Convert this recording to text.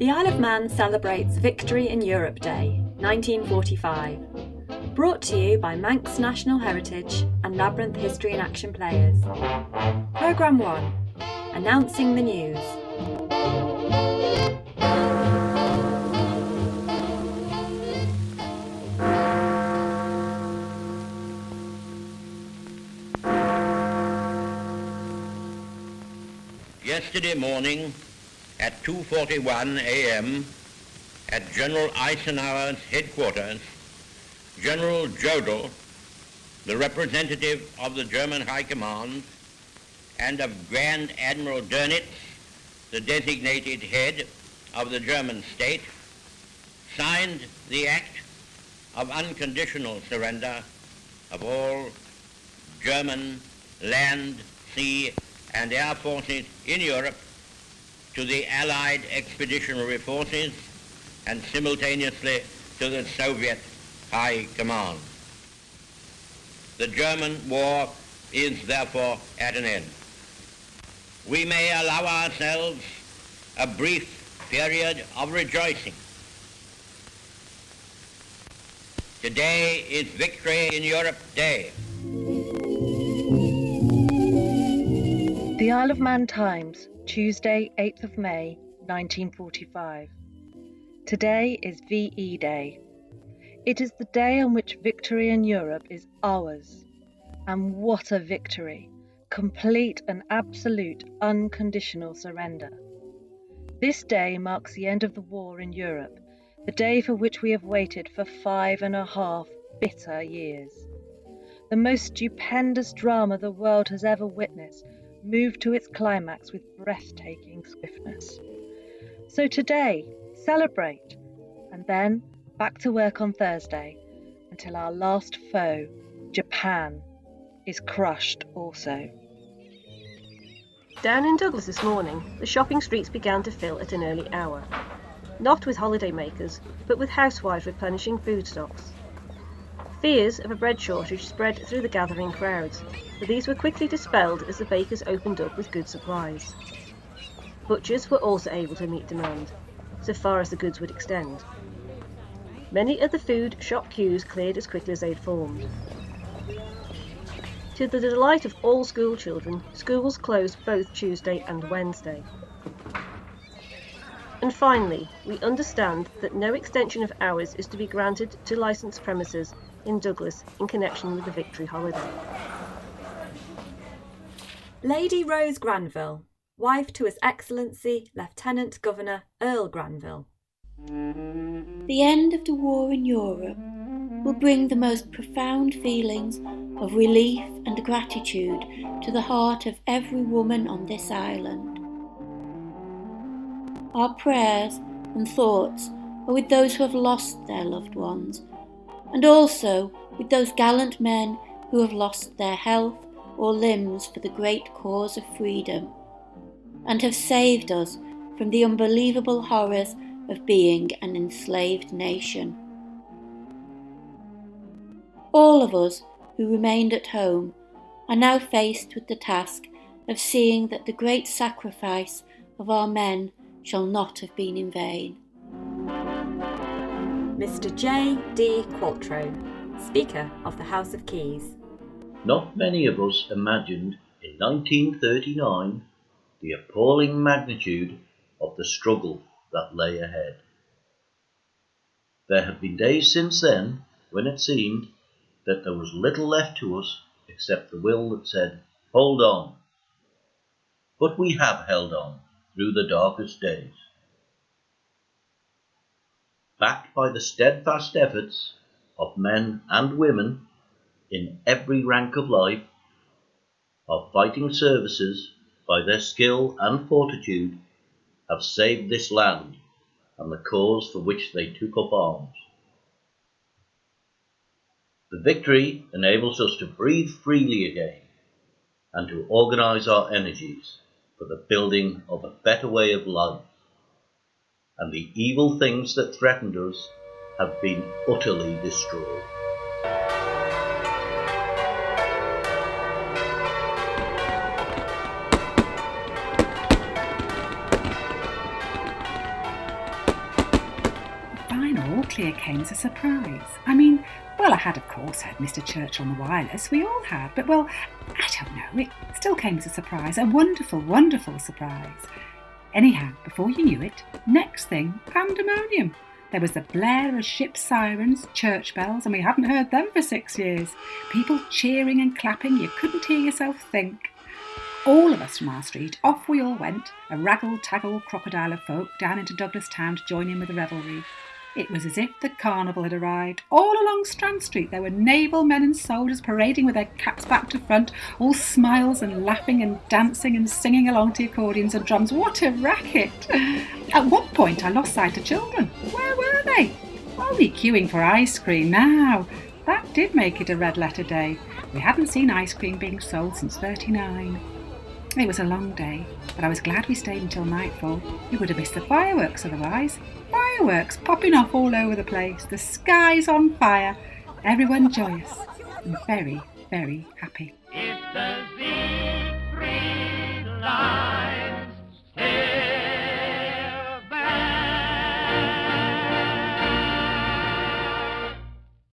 The Isle of Man celebrates Victory in Europe Day, 1945. Brought to you by Manx National Heritage and Labyrinth History in Action Players. Programme 1. Announcing the news. Yesterday morning at 2:41 a.m. at General Eisenhower's headquarters, General Jodl, the representative of the German High Command, and of Grand Admiral Dönitz, the designated head of the German state, signed the act of unconditional surrender of all German land, sea, and air forces in Europe to the Allied Expeditionary Forces and simultaneously to the Soviet High Command. The German war is therefore at an end. We may allow ourselves a brief period of rejoicing. Today is Victory in Europe Day. The Isle of Man Times, Tuesday, 8th of May, 1945. Today is VE Day. It is the day on which victory in Europe is ours. And what a victory! Complete and absolute unconditional surrender. This day marks the end of the war in Europe, the day for which we have waited for 5.5 bitter years. The most stupendous drama the world has ever witnessed moved to its climax with breathtaking swiftness. So today, celebrate, and then back to work on Thursday until our last foe, Japan, is crushed also. Down in Douglas this morning, the shopping streets began to fill at an early hour, not with holidaymakers, but with housewives replenishing food stocks. Fears of a bread shortage spread through the gathering crowds, but these were quickly dispelled as the bakers opened up with good supplies. Butchers were also able to meet demand, so far as the goods would extend. Many of the food shop queues cleared as quickly as they had formed. To the delight of all school children, schools closed both Tuesday and Wednesday. And finally, we understand that no extension of hours is to be granted to licensed premises in Douglas in connection with the Victory holiday. Lady Rose Granville, wife to His Excellency Lieutenant Governor Earl Granville. The end of the war in Europe will bring the most profound feelings of relief and gratitude to the heart of every woman on this island. Our prayers and thoughts are with those who have lost their loved ones, and also with those gallant men who have lost their health or limbs for the great cause of freedom, and have saved us from the unbelievable horrors of being an enslaved nation. All of us who remained at home are now faced with the task of seeing that the great sacrifice of our men shall not have been in vain. Mr. J. D. Qualtrough, Speaker of the House of Keys. Not many of us imagined in 1939 the appalling magnitude of the struggle that lay ahead. There have been days since then when it seemed that there was little left to us except the will that said, "Hold on." But we have held on through the darkest days. Backed by the steadfast efforts of men and women in every rank of life, our fighting services, by their skill and fortitude, have saved this land and the cause for which they took up arms. The victory enables us to breathe freely again and to organize our energies for the building of a better way of life, and the evil things that threatened us have been utterly destroyed. exactly it came as a surprise. I mean, well, I had, of course, heard Mr. Churchill on the wireless. We all had. But, well, I don't know. It still came as a surprise. A wonderful, wonderful surprise. Anyhow, before you knew it, next thing, pandemonium. There was the blare of ship sirens, church bells, and we hadn't heard them for 6 years. People cheering and clapping, you couldn't hear yourself think. All of us from our street, off we all went, a raggle-taggle crocodile of folk, down into Douglas Town to join in with the revelry. It was as if the carnival had arrived. All along Strand Street there were naval men and soldiers parading with their caps back to front, all smiles and laughing and dancing and singing along to accordions and drums. What a racket! At one point I lost sight of children. Where were they? Only queuing for ice cream now. That did make it a red letter day. We hadn't seen ice cream being sold since '39. It was a long day, but I was glad we stayed until nightfall. We would have missed the fireworks otherwise. Fireworks popping off all over the place, the sky's on fire, everyone joyous and very, very happy. It's the Siegfried Line.